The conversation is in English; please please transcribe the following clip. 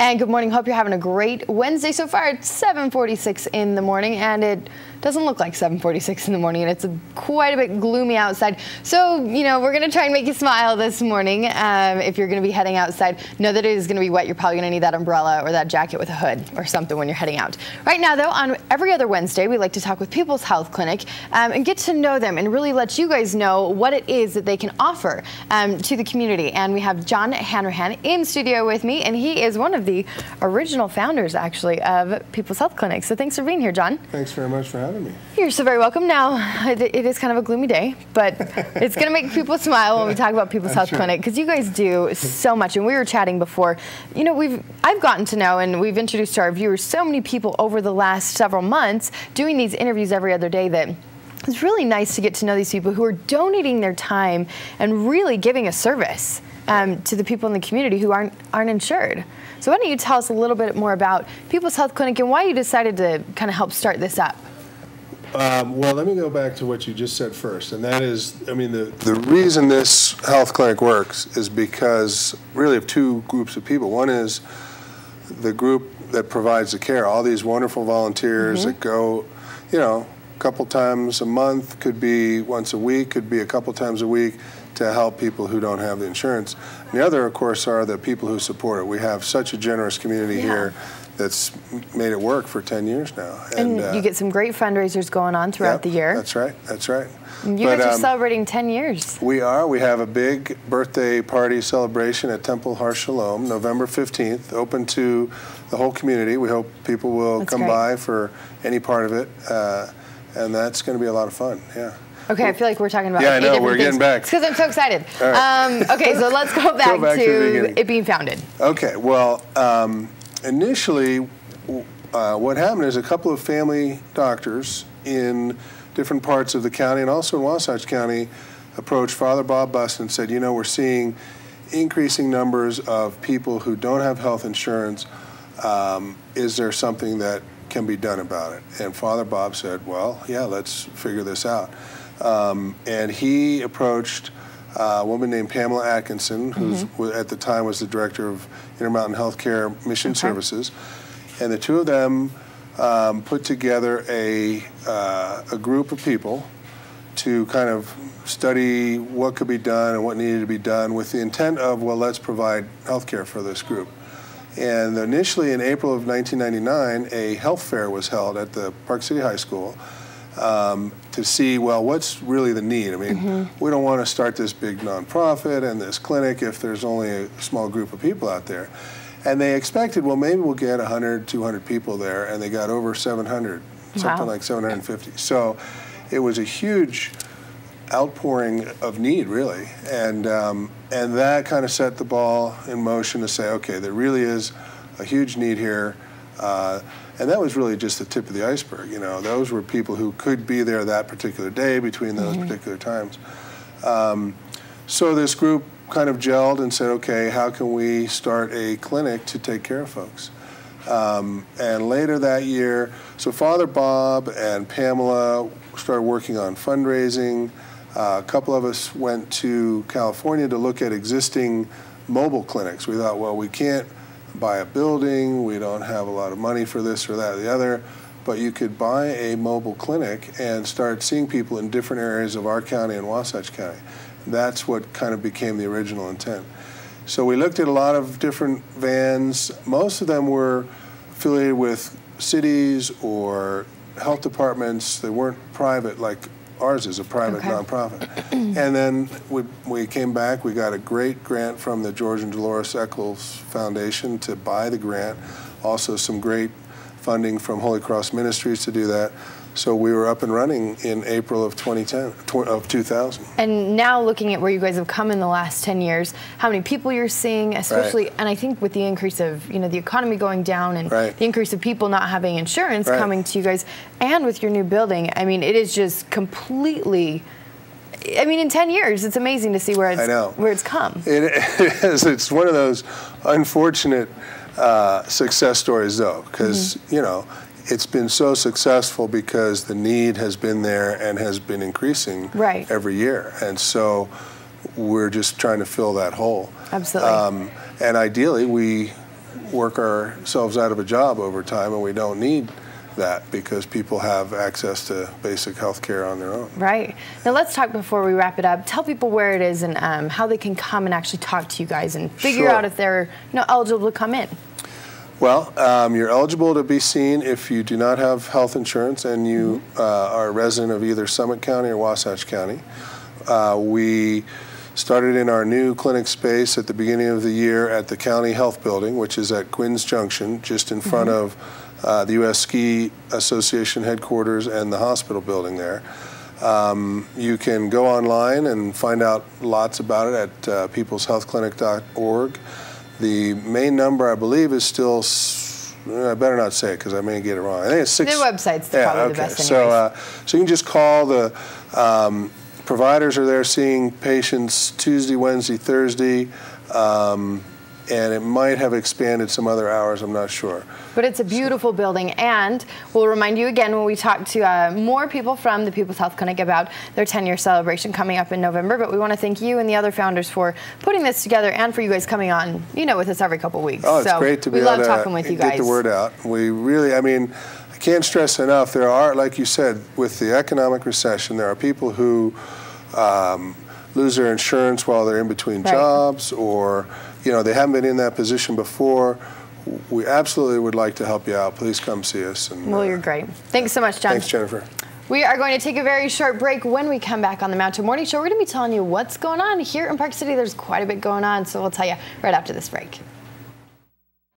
And good morning. Hope you're having a great Wednesday so far. It's 7:46 in the morning, and it doesn't look like 7:46 in the morning, and it's quite a bit gloomy outside. So, we're going to try and make you smile this morning. If you're going to be heading outside, know that it is going to be wet. You're probably going to need that umbrella or that jacket with a hood or something when you're heading out. Right now, though, on every other Wednesday, we like to talk with People's Health Clinic and get to know them and really let you guys know what it is that they can offer to the community. And we have John Hanrahan in studio with me, and he is one of the original founders, actually, of People's Health Clinic. So thanks for being here, John. Thanks very much for having me. You're so very welcome. Now, it is kind of a gloomy day, but it's going to make people smile when we talk about People's Health Clinic, because you guys do so much. And we were chatting before. I've gotten to know, and we've introduced to our viewers so many people over the last several months doing these interviews every other day that it's really nice to get to know these people who are donating their time and really giving a service to the people in the community who aren't insured. So why don't you tell us a little bit more about People's Health Clinic and why you decided to kind of help start this up? Well, let me go back to what you just said first, and that is, the reason this health clinic works is because really of two groups of people. One is the group that provides the care, all these wonderful volunteers that go, a couple times a month, could be once a week, could be a couple times a week, to help people who don't have the insurance. And the other, of course, are the people who support it. We have such a generous community here that's made it work for 10 years now. And you get some great fundraisers going on throughout the year. That's right, that's right. You guys are celebrating 10 years. We are. We have a big birthday party celebration at Temple Har Shalom, November 15th, open to the whole community. We hope people will come by for any part of it, and that's going to be a lot of fun, Okay, I feel like we're talking about I know, different we're getting back. It's because I'm so excited. Right. Okay, so let's go back to it being founded. Okay, well, initially, what happened is a couple of family doctors in different parts of the county and also in Wasatch County approached Father Bob Bust and said, we're seeing increasing numbers of people who don't have health insurance. Is there something that can be done about it? And Father Bob said, well, yeah, let's figure this out. And he approached a woman named Pamela Atkinson, who at the time was the director of Intermountain Healthcare Mission Services, and the two of them put together a group of people to kind of study what could be done and what needed to be done with the intent of, well, let's provide health care for this group. And initially in April of 1999, a health fair was held at the Park City High School to see, well, what's really the need? We don't want to start this big nonprofit and this clinic if there's only a small group of people out there. And they expected, well, maybe we'll get 100, 200 people there, and they got over 700, something like 750. So it was a huge outpouring of need, really. And that kind of set the ball in motion to say, okay, there really is a huge need here. And that was really just the tip of the iceberg. Those were people who could be there that particular day between those particular times. So this group kind of gelled and said, okay, how can we start a clinic to take care of folks? And later that year, so Father Bob and Pamela started working on fundraising. A couple of us went to California to look at existing mobile clinics. We thought, well, we can't buy a building, we don't have a lot of money for this or that or the other, but you could buy a mobile clinic and start seeing people in different areas of our county and Wasatch County. That's what kind of became the original intent. So we looked at a lot of different vans. Most of them were affiliated with cities or health departments. They weren't private like ours is, a private nonprofit. And then we came back, we got a great grant from the George and Dolores Eccles Foundation to buy the grant, also some great funding from Holy Cross Ministries to do that. So we were up and running in April of 2000. And now looking at where you guys have come in the last 10 years, how many people you're seeing, especially, and I think with the increase of, the economy going down and the increase of people not having insurance coming to you guys, and with your new building, it is just completely, in 10 years, it's amazing to see where it's come. It is. It's one of those unfortunate success stories, though, because, it's been so successful because the need has been there and has been increasing every year. And so we're just trying to fill that hole. Absolutely. And ideally, we work ourselves out of a job over time, and we don't need that because people have access to basic health care on their own. Right. Now let's talk before we wrap it up. Tell people where it is and how they can come and actually talk to you guys and figure out if they're eligible to come in. Well, you're eligible to be seen if you do not have health insurance and you are a resident of either Summit County or Wasatch County. We started in our new clinic space at the beginning of the year at the County Health Building, which is at Quinn's Junction, just in front of the U.S. Ski Association headquarters and the hospital building there. You can go online and find out lots about it at peopleshealthclinic.org. The main number, I believe, is still, I better not say it because I may get it wrong. I think it's 6. The website's probably the best anyways. So you can just call. The providers are there seeing patients Tuesday, Wednesday, Thursday, and it might have expanded some other hours, I'm not sure. But it's a beautiful building, and we'll remind you again when we talk to more people from the People's Health Clinic about their 10-year celebration coming up in November. But we want to thank you and the other founders for putting this together and for you guys coming on, with us every couple of weeks. Oh, it's great to be able to talking with you guys. Get the word out. We really, I can't stress enough, there are, like you said, with the economic recession, there are people who lose their insurance while they're in between jobs, or they haven't been in that position before. We absolutely would like to help you out. Please come see us. And, well, you're great. Thanks so much, John. Thanks, Jennifer. We are going to take a very short break. When we come back on the Mountain Morning Show, we're going to be telling you what's going on here in Park City. There's quite a bit going on, so we'll tell you right after this break.